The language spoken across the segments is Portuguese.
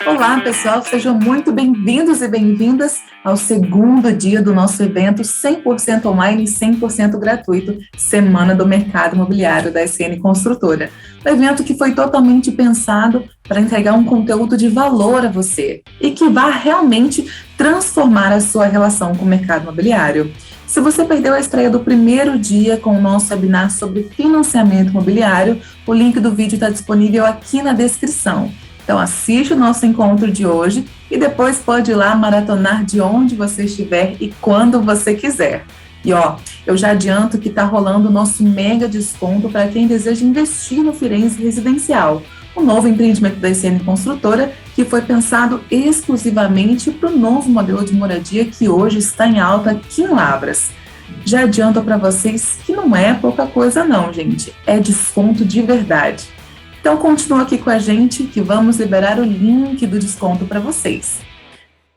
Olá, pessoal, sejam muito bem-vindos e bem-vindas ao segundo dia do nosso evento 100% online e 100% gratuito, Semana do Mercado Imobiliário da SN Construtora. Um evento que foi totalmente pensado para entregar um conteúdo de valor a você e que vai realmente transformar a sua relação com o mercado imobiliário. Se você perdeu a estreia do primeiro dia com o nosso webinar sobre financiamento imobiliário, o link do vídeo está disponível aqui na descrição. Então assiste o nosso encontro de hoje e depois pode ir lá maratonar de onde você estiver e quando você quiser. E eu já adianto que está rolando o nosso mega desconto para quem deseja investir no Firenze Residencial, o novo empreendimento da SN Construtora que foi pensado exclusivamente para o novo modelo de moradia que hoje está em alta aqui em Lavras. Já adianto para vocês que não é pouca coisa não, gente, é desconto de verdade. Então, continua aqui com a gente que vamos liberar o link do desconto para vocês.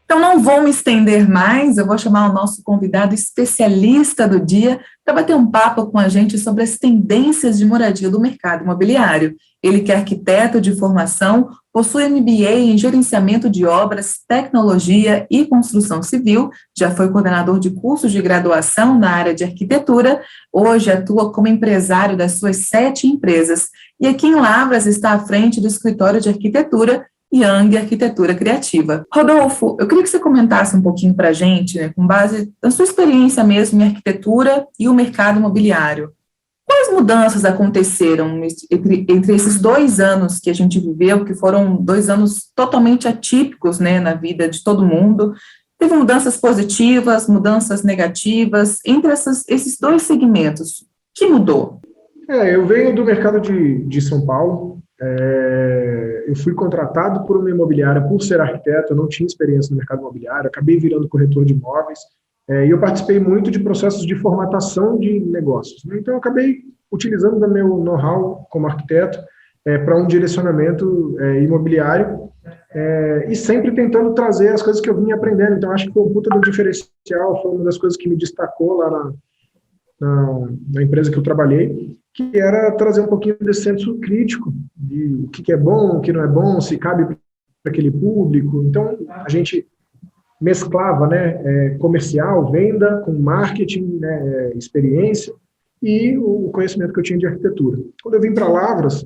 Então, não vou me estender mais, eu vou chamar o nosso convidado especialista do dia para bater um papo com a gente sobre as tendências de moradia do mercado imobiliário. Ele que é arquiteto de formação, possui MBA em gerenciamento de obras, tecnologia e construção civil, já foi coordenador de cursos de graduação na área de arquitetura, hoje atua como empresário das suas 7 empresas. E aqui em Lavras está à frente do escritório de arquitetura Young Arquitetura Criativa. Rodolfo, eu queria que você comentasse um pouquinho para a gente, com base na sua experiência mesmo em arquitetura e o mercado imobiliário. Quais mudanças aconteceram entre esses 2 anos que a gente viveu, que foram 2 anos totalmente atípicos, na vida de todo mundo? Teve mudanças positivas, mudanças negativas, entre esses 2 segmentos. O que mudou? Eu venho do mercado de São Paulo. Eu fui contratado por uma imobiliária por ser arquiteto, eu não tinha experiência no mercado imobiliário, acabei virando corretor de imóveis, e eu participei muito de processos de formatação de negócios. Então, eu acabei utilizando o meu know-how como arquiteto para um direcionamento imobiliário e sempre tentando trazer as coisas que eu vinha aprendendo. Então, acho que foi um puta do diferencial, foi uma das coisas que me destacou lá na empresa que eu trabalhei, que era trazer um pouquinho desse senso crítico de o que é bom, o que não é bom, se cabe para aquele público. Então, a gente mesclava comercial, venda, com marketing, experiência e o conhecimento que eu tinha de arquitetura. Quando eu vim para Lavras,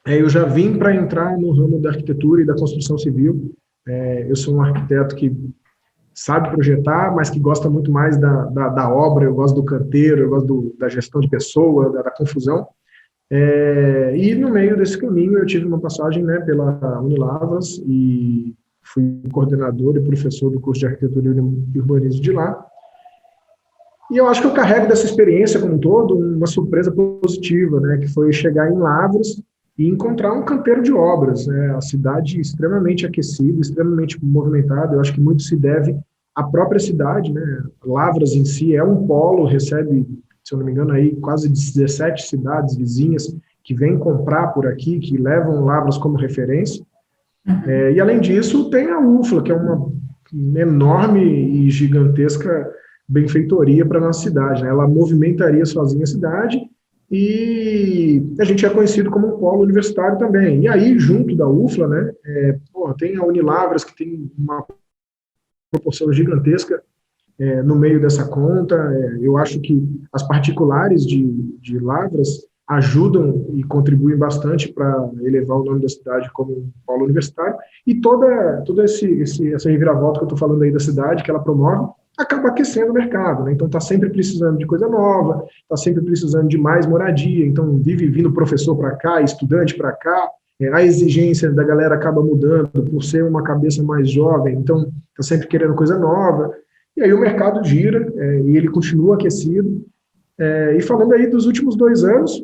eu já vim para entrar no ramo da arquitetura e da construção civil. Eu sou um arquiteto que sabe projetar, mas que gosta muito mais da obra, eu gosto do canteiro, eu gosto da gestão de pessoa, da confusão. E no meio desse caminho eu tive uma passagem pela Unilavras e fui coordenador e professor do curso de arquitetura e urbanismo de lá. E eu acho que eu carrego dessa experiência como um todo uma surpresa positiva, que foi chegar em Lavras e encontrar um canteiro de obras, a cidade extremamente aquecida, extremamente movimentada. Eu acho que muito se deve à própria cidade, Lavras em si é um polo, recebe, se eu não me engano, aí quase 17 cidades vizinhas que vêm comprar por aqui, que levam Lavras como referência. E além disso, tem a UFLA, que é uma enorme e gigantesca benfeitoria para a nossa cidade. Ela movimentaria sozinha a cidade e a gente é conhecido como um polo universitário também. E aí, junto da UFLA, tem a Unilavras, que tem uma proporção gigantesca no meio dessa conta. Eu acho que as particulares de Lavras ajudam e contribuem bastante para elevar o nome da cidade como um polo universitário. E toda essa reviravolta que eu estou falando aí da cidade, que ela promove, acaba aquecendo o mercado. Então, está sempre precisando de coisa nova, está sempre precisando de mais moradia. Então, vive vindo professor para cá, estudante para cá. A exigência da galera acaba mudando por ser uma cabeça mais jovem. Então, está sempre querendo coisa nova. E aí o mercado gira e ele continua aquecido. E falando aí dos últimos 2 anos,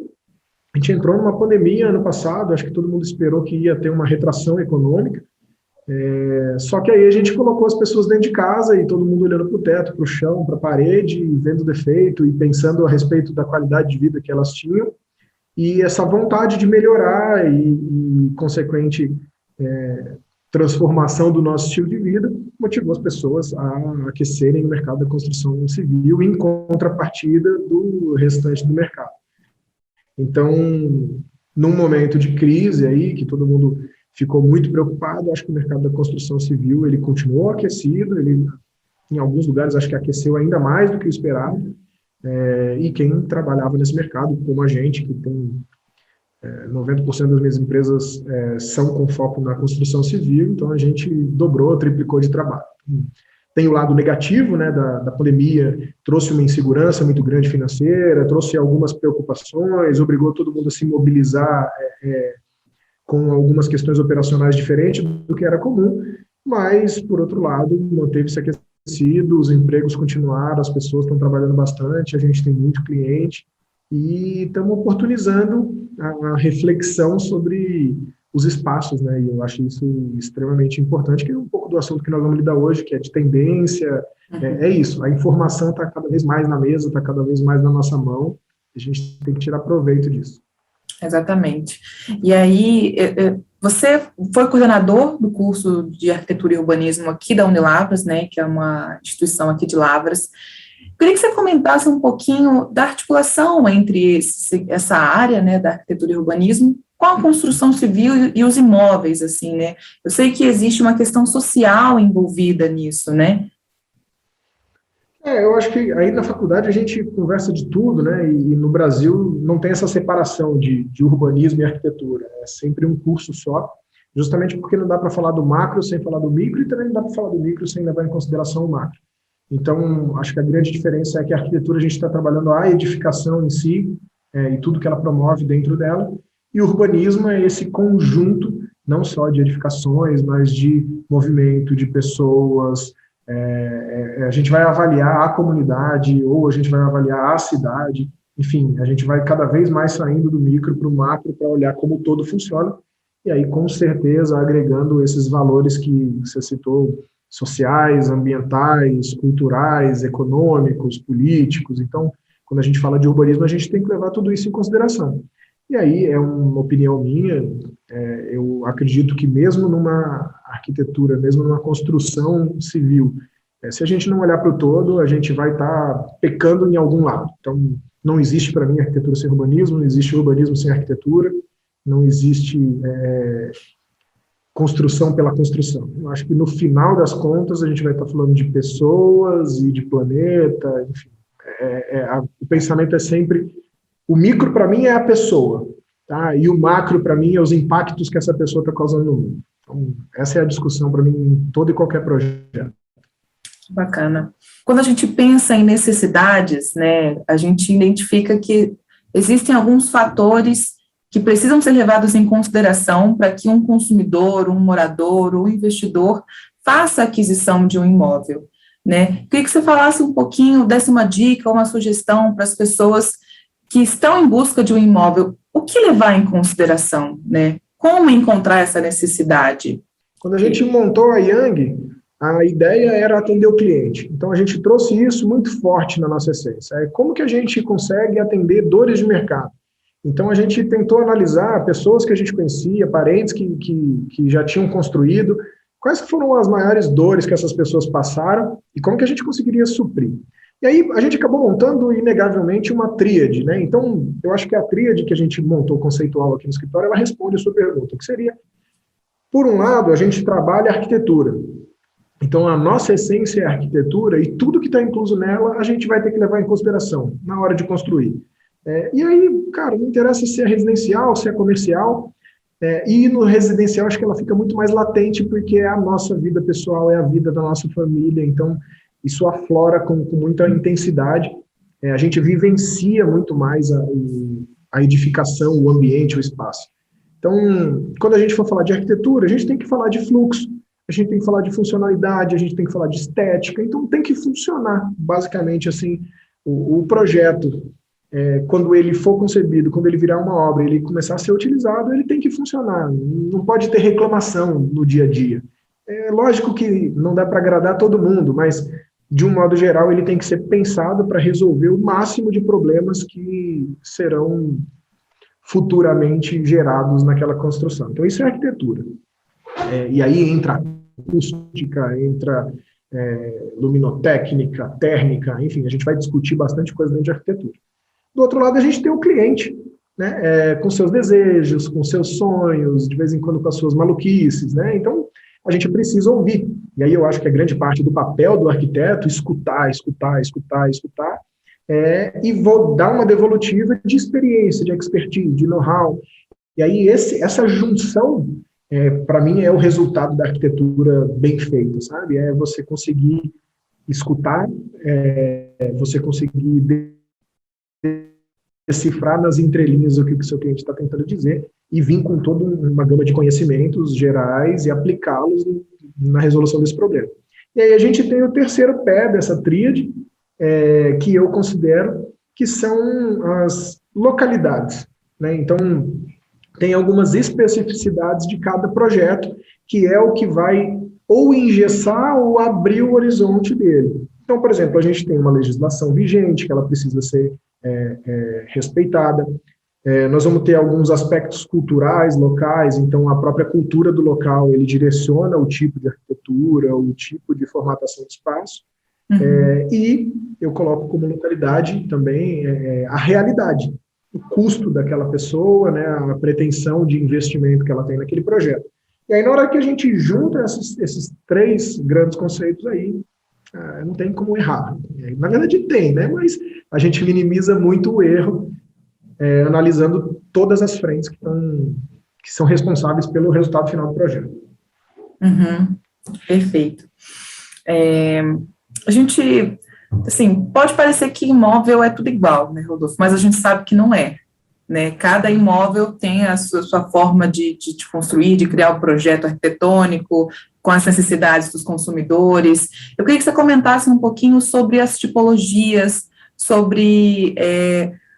a gente entrou numa pandemia ano passado, acho que todo mundo esperou que ia ter uma retração econômica, só que aí a gente colocou as pessoas dentro de casa e todo mundo olhando para o teto, para o chão, para a parede, vendo defeito e pensando a respeito da qualidade de vida que elas tinham, e essa vontade de melhorar e consequente transformação do nosso estilo de vida motivou as pessoas a aquecerem o mercado da construção civil em contrapartida do restante do mercado. Então, num momento de crise aí, que todo mundo ficou muito preocupado, acho que o mercado da construção civil, ele continuou aquecido, ele, em alguns lugares, acho que aqueceu ainda mais do que o esperado, e quem trabalhava nesse mercado, como a gente, que tem 90% das minhas empresas são com foco na construção civil, então a gente dobrou, triplicou de trabalho. Tem o lado negativo, né, da pandemia, trouxe uma insegurança muito grande financeira, trouxe algumas preocupações, obrigou todo mundo a se mobilizar com algumas questões operacionais diferentes do que era comum, mas, por outro lado, manteve-se aquecido, os empregos continuaram, as pessoas estão trabalhando bastante, a gente tem muito cliente, e estamos oportunizando a reflexão sobre os espaços, né? E eu acho isso extremamente importante, que é um pouco do assunto que nós vamos lidar hoje, que é de tendência, é isso, a informação está cada vez mais na mesa, está cada vez mais na nossa mão, a gente tem que tirar proveito disso. Exatamente. E aí, você foi coordenador do curso de Arquitetura e Urbanismo aqui da Unilavras, né, que é uma instituição aqui de Lavras. Queria que você comentasse um pouquinho da articulação entre essa área, né, da arquitetura e urbanismo com a construção civil e os imóveis, assim, né? Eu sei que existe uma questão social envolvida nisso, né? Eu acho que aí na faculdade a gente conversa de tudo, né? E no Brasil não tem essa separação de urbanismo e arquitetura. É sempre um curso só, justamente porque não dá para falar do macro sem falar do micro e também não dá para falar do micro sem levar em consideração o macro. Então, acho que a grande diferença é que a arquitetura a gente está trabalhando a edificação em si e tudo que ela promove dentro dela, e o urbanismo é esse conjunto, não só de edificações, mas de movimento, de pessoas. A gente vai avaliar a comunidade ou a gente vai avaliar a cidade, enfim, a gente vai cada vez mais saindo do micro para o macro para olhar como o todo funciona, e aí com certeza agregando esses valores que você citou, sociais, ambientais, culturais, econômicos, políticos. Então, quando a gente fala de urbanismo, a gente tem que levar tudo isso em consideração. E aí é uma opinião minha, eu acredito que mesmo numa arquitetura, mesmo numa construção civil, se a gente não olhar para o todo, a gente vai estar pecando em algum lado. Então, não existe para mim arquitetura sem urbanismo, não existe urbanismo sem arquitetura, não existe construção pela construção. Eu acho que no final das contas a gente vai estar falando de pessoas e de planeta, enfim. O pensamento é sempre, o micro para mim é a pessoa, tá? E o macro para mim é os impactos que essa pessoa está causando no mundo. Então, essa é a discussão para mim em todo e qualquer projeto. Bacana. Quando a gente pensa em necessidades, né, a gente identifica que existem alguns fatores que precisam ser levados em consideração para que um consumidor, um morador, um investidor faça a aquisição de um imóvel, né? Queria que você falasse um pouquinho, desse uma dica, uma sugestão para as pessoas que estão em busca de um imóvel, o que levar em consideração, né? Como encontrar essa necessidade? Quando a gente montou a Yang, a ideia era atender o cliente. Então, a gente trouxe isso muito forte na nossa essência. Como que a gente consegue atender dores de mercado? Então, a gente tentou analisar pessoas que a gente conhecia, parentes que já tinham construído, quais foram as maiores dores que essas pessoas passaram e como que a gente conseguiria suprir. E aí, a gente acabou montando, inegavelmente, uma tríade, né? Então, eu acho que a tríade que a gente montou conceitual aqui no escritório, ela responde a sua pergunta, que seria, por um lado, a gente trabalha a arquitetura. Então, a nossa essência é a arquitetura e tudo que está incluso nela, a gente vai ter que levar em consideração na hora de construir. E aí, cara, não interessa se é residencial, se é comercial, e no residencial acho que ela fica muito mais latente porque é a nossa vida pessoal, é a vida da nossa família, então isso aflora com muita intensidade, a gente vivencia muito mais a edificação, o ambiente, o espaço. Então, quando a gente for falar de arquitetura, a gente tem que falar de fluxo, a gente tem que falar de funcionalidade, a gente tem que falar de estética, então tem que funcionar, basicamente, assim, o projeto. Quando ele for concebido, quando ele virar uma obra, ele começar a ser utilizado, ele tem que funcionar, não pode ter reclamação no dia a dia. É lógico que não dá para agradar todo mundo, mas, de um modo geral, ele tem que ser pensado para resolver o máximo de problemas que serão futuramente gerados naquela construção. Então, isso é arquitetura. E aí entra acústica, entra luminotécnica, térmica, enfim, a gente vai discutir bastante coisa dentro de arquitetura. Do outro lado, a gente tem o cliente, né, com seus desejos, com seus sonhos, de vez em quando com as suas maluquices, né? Então, a gente precisa ouvir. E aí eu acho que é grande parte do papel do arquiteto escutar, e vou dar uma devolutiva de experiência, de expertise, de know-how. E aí essa junção, para mim, é o resultado da arquitetura bem feita, sabe? É você conseguir escutar, você conseguir decifrar nas entrelinhas o que o seu cliente está tentando dizer e vir com toda uma gama de conhecimentos gerais e aplicá-los na resolução desse problema. E aí a gente tem o terceiro pé dessa tríade, que eu considero que são as localidades, né? Então, tem algumas especificidades de cada projeto, que é o que vai ou engessar ou abrir o horizonte dele. Então, por exemplo, a gente tem uma legislação vigente, que ela precisa ser respeitada. Nós vamos ter alguns aspectos culturais locais, então a própria cultura do local, ele direciona o tipo de arquitetura, o tipo de formatação de espaço. E eu coloco como localidade também a realidade, o custo daquela pessoa, né, a pretensão de investimento que ela tem naquele projeto. E aí, na hora que a gente junta esses três grandes conceitos aí, não tem como errar. Na verdade, tem, né? Mas a gente minimiza muito o erro, analisando todas as frentes que são responsáveis pelo resultado final do projeto. Perfeito. A gente, assim, pode parecer que imóvel é tudo igual, né, Rodolfo? Mas a gente sabe que não é, né? Cada imóvel tem a sua forma de construir, de criar um projeto arquitetônico, com as necessidades dos consumidores. Eu queria que você comentasse um pouquinho sobre as tipologias, sobre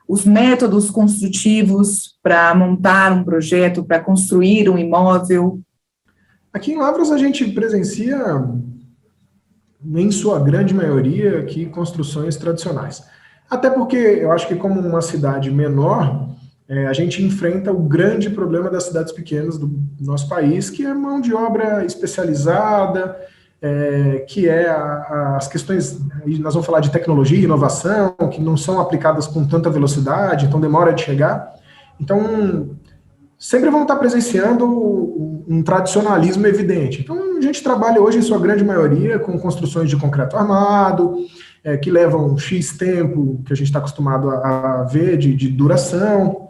os métodos construtivos para montar um projeto, para construir um imóvel. Aqui em Lavras a gente presencia, em sua grande maioria, aqui, construções tradicionais. Até porque eu acho que, como uma cidade menor, a gente enfrenta o grande problema das cidades pequenas do nosso país, que é a mão de obra especializada, que é as questões, nós vamos falar de tecnologia e inovação, que não são aplicadas com tanta velocidade, então demora de chegar. Então, sempre vão estar presenciando um tradicionalismo evidente. Então, a gente trabalha hoje, em sua grande maioria, com construções de concreto armado, que levam um X tempo, que a gente está acostumado a ver, de duração,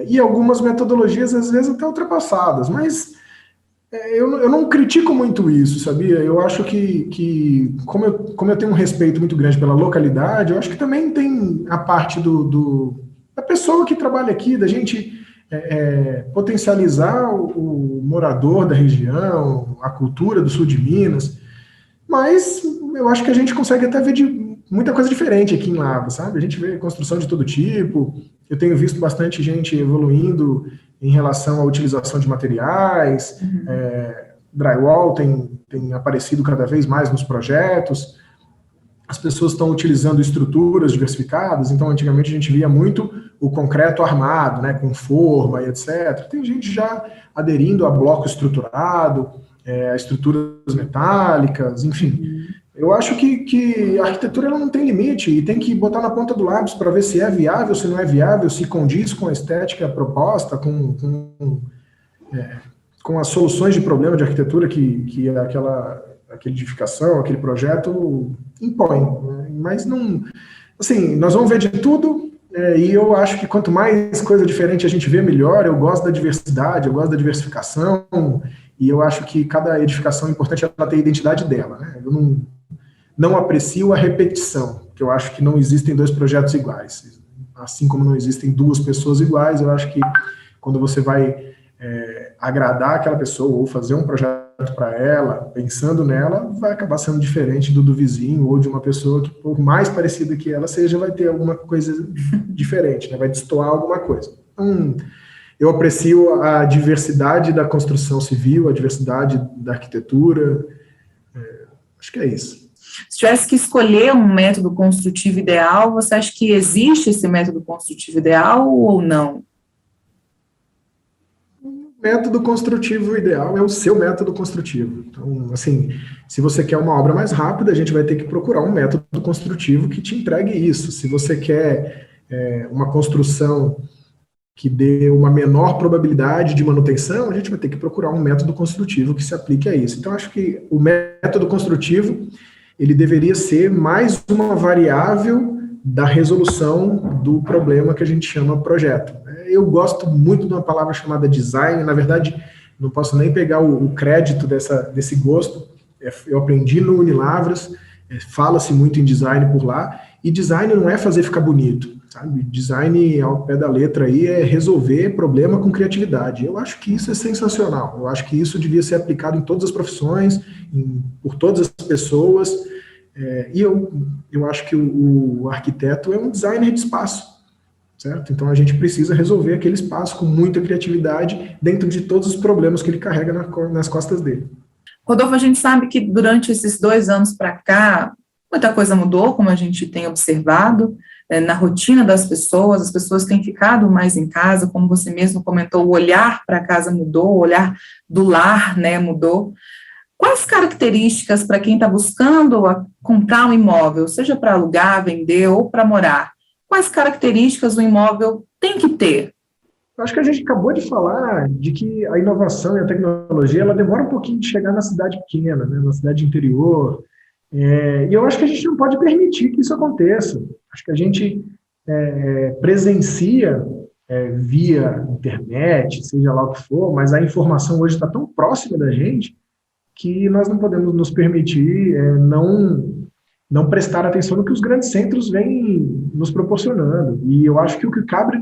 e algumas metodologias, às vezes, até ultrapassadas, mas eu não critico muito isso, sabia? Eu acho que como eu tenho um respeito muito grande pela localidade, eu acho que também tem a parte da pessoa que trabalha aqui, da gente potencializar o morador da região, a cultura do sul de Minas, mas eu acho que a gente consegue até ver muita coisa diferente aqui em Lavras, sabe? A gente vê construção de todo tipo. Eu tenho visto bastante gente evoluindo em relação à utilização de materiais. Drywall tem aparecido cada vez mais nos projetos. As pessoas estão utilizando estruturas diversificadas. Então, antigamente a gente via muito o concreto armado, né, com forma e etc. Tem gente já aderindo a bloco estruturado, a estruturas metálicas, enfim. Eu acho que a arquitetura ela não tem limite e tem que botar na ponta do lápis para ver se é viável, se não é viável, se condiz com a estética proposta, com as soluções de problema de arquitetura que aquela edificação, aquele projeto impõe. Né? Mas não... Assim, nós vamos ver de tudo, e eu acho que quanto mais coisa diferente a gente vê, melhor. Eu gosto da diversidade, eu gosto da diversificação, e eu acho que cada edificação é importante ela ter a identidade dela. Né? Eu não aprecio a repetição, que eu acho que não existem dois projetos iguais. Assim como não existem duas pessoas iguais, eu acho que quando você vai agradar aquela pessoa ou fazer um projeto para ela, pensando nela, vai acabar sendo diferente do vizinho ou de uma pessoa que, por mais parecida que ela seja, vai ter alguma coisa diferente, né? Vai destoar alguma coisa. Então, eu aprecio a diversidade da construção civil, a diversidade da arquitetura. Acho que é isso. Se tivesse que escolher um método construtivo ideal, você acha que existe esse método construtivo ideal ou não? O método construtivo ideal é o seu método construtivo. Então, assim, se você quer uma obra mais rápida, a gente vai ter que procurar um método construtivo que te entregue isso. Se você quer uma construção que dê uma menor probabilidade de manutenção, a gente vai ter que procurar um método construtivo que se aplique a isso. Então, acho que o método construtivo, ele deveria ser mais uma variável da resolução do problema que a gente chama projeto. Eu gosto muito de uma palavra chamada design, na verdade, não posso nem pegar o crédito desse gosto, eu aprendi no Unilavras, fala-se muito em design por lá, e design não é fazer ficar bonito, sabe? Design, ao pé da letra aí, é resolver problema com criatividade. Eu acho que isso é sensacional, eu acho que isso devia ser aplicado em todas as profissões, por todas as pessoas, e eu acho que o arquiteto é um designer de espaço, certo? Então a gente precisa resolver aquele espaço com muita criatividade dentro de todos os problemas que ele carrega nas costas dele. Rodolfo, a gente sabe que durante esses 2 anos para cá, muita coisa mudou, como a gente tem observado, na rotina das pessoas, as pessoas têm ficado mais em casa, como você mesmo comentou, o olhar para a casa mudou, o olhar do lar, né, mudou. Quais características para quem está buscando comprar um imóvel, seja para alugar, vender ou para morar, quais características o imóvel tem que ter? Acho que a gente acabou de falar de que a inovação e a tecnologia, ela demora um pouquinho de chegar na cidade pequena, né, na cidade interior, e eu acho que a gente não pode permitir que isso aconteça. Acho que a gente presencia via internet, seja lá o que for, mas a informação hoje está tão próxima da gente que nós não podemos nos permitir não prestar atenção no que os grandes centros vêm nos proporcionando. E eu acho que o que cabe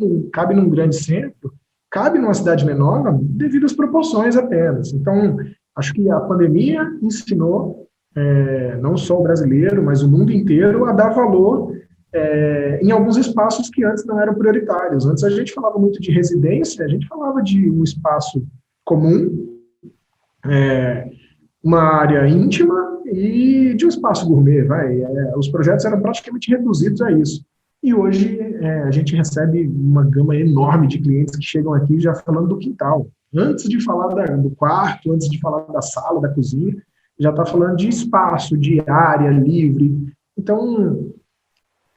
num grande centro, cabe numa cidade menor devido às proporções apenas. Então, acho que a pandemia ensinou, não só o brasileiro, mas o mundo inteiro, a dar valor em alguns espaços que antes não eram prioritários. Antes a gente falava muito de residência, a gente falava de um espaço comum, uma área íntima e de um espaço gourmet, os projetos eram praticamente reduzidos a isso. E hoje a gente recebe uma gama enorme de clientes que chegam aqui já falando do quintal. Antes de falar do quarto, antes de falar da sala, da cozinha, já está falando de espaço, de área livre. Então,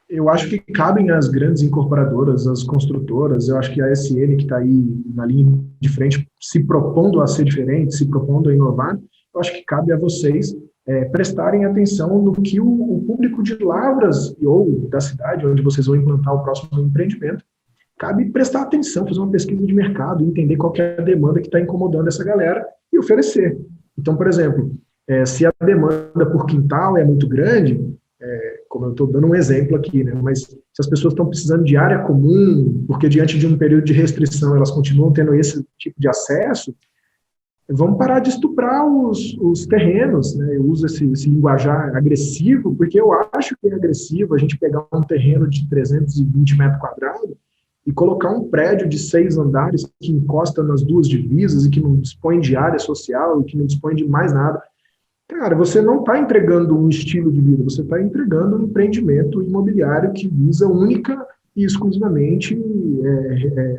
eu acho que cabem as grandes incorporadoras, as construtoras, eu acho que a SN, que está aí na linha de frente, se propondo a ser diferente, se propondo a inovar, eu acho que cabe a vocês prestarem atenção no que o público de Lavras ou da cidade, onde vocês vão implantar o próximo empreendimento, cabe prestar atenção, fazer uma pesquisa de mercado, entender qual que é a demanda que está incomodando essa galera e oferecer. Então, por exemplo, se a demanda por quintal é muito grande, como eu estou dando um exemplo aqui, né, mas se as pessoas estão precisando de área comum, porque diante de um período de restrição elas continuam tendo esse tipo de acesso, vamos parar de estuprar os terrenos, né? Eu uso esse linguajar agressivo, porque eu acho que é agressivo a gente pegar um terreno de 320 metros quadrados e colocar um prédio de 6 andares que encosta nas 2 divisas e que não dispõe de área social e que não dispõe de mais nada. Cara, você não está entregando um estilo de vida, você está entregando um empreendimento imobiliário que visa única e exclusivamente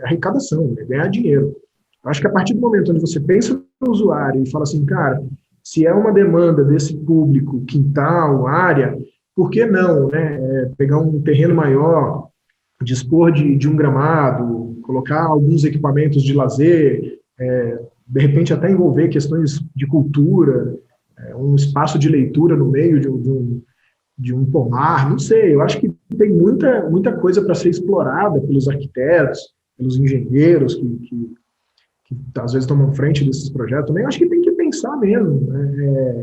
arrecadação, né? Ganhar dinheiro. Acho que a partir do momento onde você pensa no usuário e fala assim, cara, se é uma demanda desse público, quintal, área, por que não, né? Pegar um terreno maior, dispor de um gramado, colocar alguns equipamentos de lazer, de repente até envolver questões de cultura, um espaço de leitura no meio de um pomar, não sei, eu acho que tem muita coisa para ser explorada pelos arquitetos, pelos engenheiros que às vezes tomam frente desses projetos também. Eu acho que tem que pensar mesmo.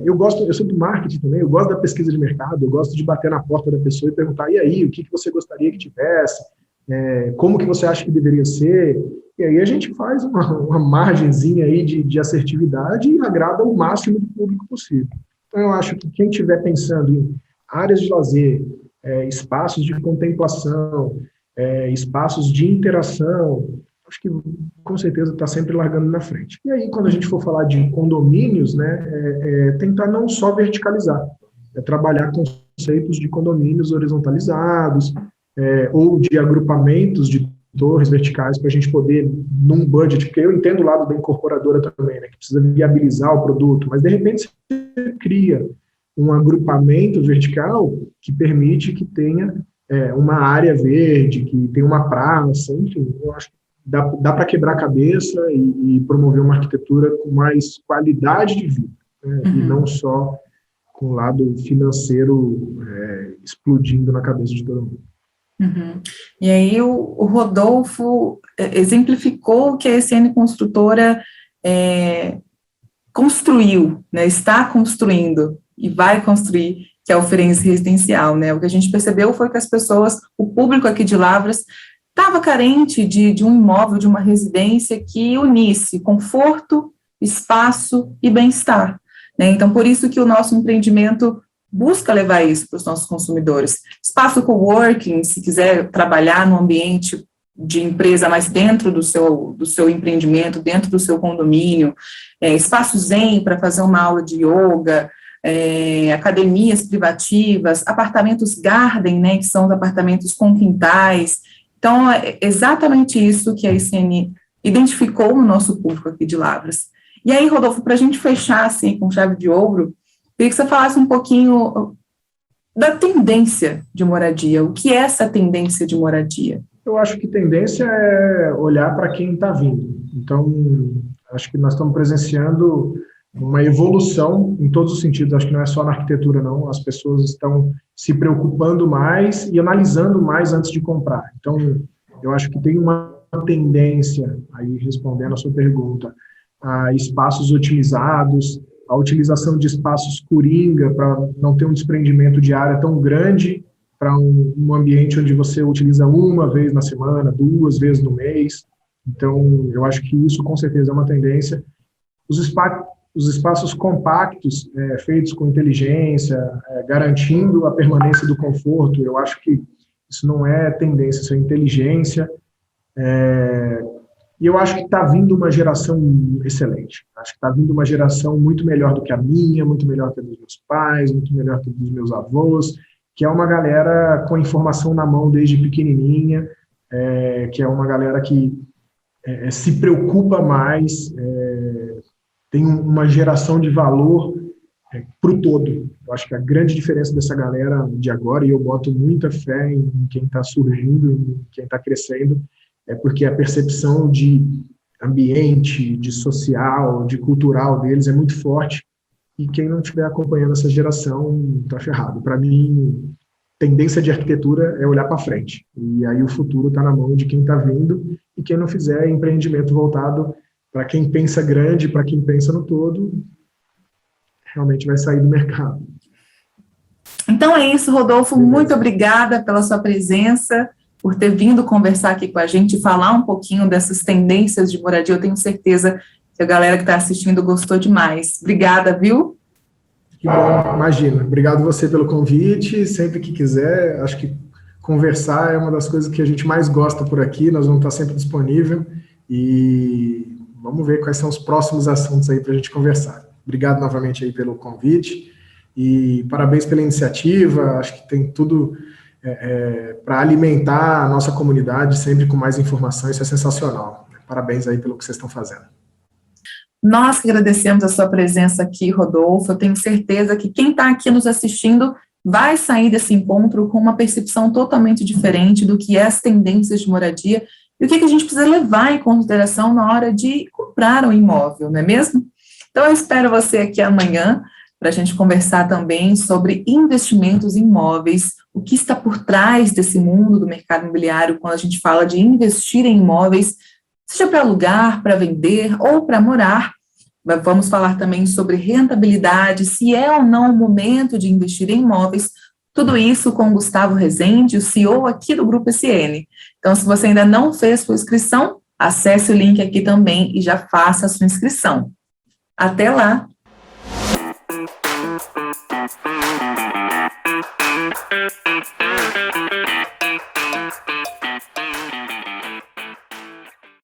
Eu sou do marketing também, eu gosto da pesquisa de mercado, eu gosto de bater na porta da pessoa e perguntar, e aí, o que você gostaria que tivesse? Como que você acha que deveria ser? E aí a gente faz uma margenzinha aí de assertividade e agrada o máximo de público possível. Então eu acho que quem estiver pensando em áreas de lazer, espaços de contemplação, espaços de interação, acho que com certeza está sempre largando na frente. E aí, quando a gente for falar de condomínios, né, tentar não só verticalizar, trabalhar conceitos de condomínios horizontalizados, ou de agrupamentos de torres verticais para a gente poder, num budget, porque eu entendo o lado da incorporadora também, né, que precisa viabilizar o produto, mas de repente você cria um agrupamento vertical que permite que tenha uma área verde, que tem uma praça, enfim, eu acho que dá para quebrar a cabeça e promover uma arquitetura com mais qualidade de vida, né? E não só com o lado financeiro explodindo na cabeça de todo mundo. E aí o Rodolfo exemplificou o que a SN Construtora construiu, né, está construindo e vai construir, que é o Firenze Residencial, né? O que a gente percebeu foi que as pessoas, o público aqui de Lavras, estava carente de um imóvel, de uma residência que unisse conforto, espaço e bem-estar, né? Então, por isso que o nosso empreendimento busca levar isso para os nossos consumidores. Espaço coworking, se quiser trabalhar no ambiente de empresa, mas dentro do seu empreendimento, dentro do seu condomínio, espaço zen para fazer uma aula de yoga, academias privativas, apartamentos garden, né, que são os apartamentos com quintais. Então, é exatamente isso que a SN identificou no nosso público aqui de Lavras. E aí, Rodolfo, para a gente fechar assim, com chave de ouro, queria que você falasse um pouquinho da tendência de moradia. O que é essa tendência de moradia? Eu acho que tendência é olhar para quem está vindo. Então, acho que nós estamos presenciando uma evolução em todos os sentidos. Acho que não é só na arquitetura, não. As pessoas estão se preocupando mais e analisando mais antes de comprar. Então, eu acho que tem uma tendência, aí respondendo a sua pergunta, a espaços otimizados, a utilização de espaços coringa para não ter um desprendimento de área tão grande para um ambiente onde você utiliza uma vez na semana, 2 vezes no mês. Então, eu acho que isso, com certeza, é uma tendência. Os espaços compactos, feitos com inteligência, garantindo a permanência do conforto, eu acho que isso não é tendência, isso é inteligência. E eu acho que está vindo uma geração excelente. Acho que está vindo uma geração muito melhor do que a minha, muito melhor que a dos meus pais, muito melhor que a dos meus avós, que é uma galera com informação na mão desde pequenininha, que é uma galera que se preocupa mais, tem uma geração de valor para o todo. Eu acho que a grande diferença dessa galera de agora, e eu boto muita fé em quem está surgindo, em quem está crescendo, é porque a percepção de ambiente, de social, de cultural deles é muito forte, e quem não estiver acompanhando essa geração está ferrado. Para mim, tendência de arquitetura é olhar para frente, e aí o futuro está na mão de quem está vindo, e quem não fizer empreendimento voltado para quem pensa grande, para quem pensa no todo, realmente vai sair do mercado. Então é isso, Rodolfo, muito obrigada pela sua presença, por ter vindo conversar aqui com a gente, falar um pouquinho dessas tendências de moradia. Eu tenho certeza que a galera que está assistindo gostou demais. Obrigada, viu? Que bom, imagina. Obrigado você pelo convite, sempre que quiser. Acho que conversar é uma das coisas que a gente mais gosta por aqui, nós vamos estar sempre disponível e vamos ver quais são os próximos assuntos aí para a gente conversar. Obrigado novamente aí pelo convite e parabéns pela iniciativa. Acho que tem tudo para alimentar a nossa comunidade sempre com mais informação. Isso é sensacional. Parabéns aí pelo que vocês estão fazendo. Nós que agradecemos a sua presença aqui, Rodolfo. Eu tenho certeza que quem está aqui nos assistindo vai sair desse encontro com uma percepção totalmente diferente do que é as tendências de moradia e o que a gente precisa levar em consideração na hora de comprar um imóvel, não é mesmo? Então, eu espero você aqui amanhã para a gente conversar também sobre investimentos em imóveis, o que está por trás desse mundo do mercado imobiliário quando a gente fala de investir em imóveis, seja para alugar, para vender ou para morar. Vamos falar também sobre rentabilidade, se é ou não o momento de investir em imóveis, tudo isso com o Gustavo Rezende, o CEO aqui do Grupo SN. Então, se você ainda não fez sua inscrição, acesse o link aqui também e já faça a sua inscrição. Até lá!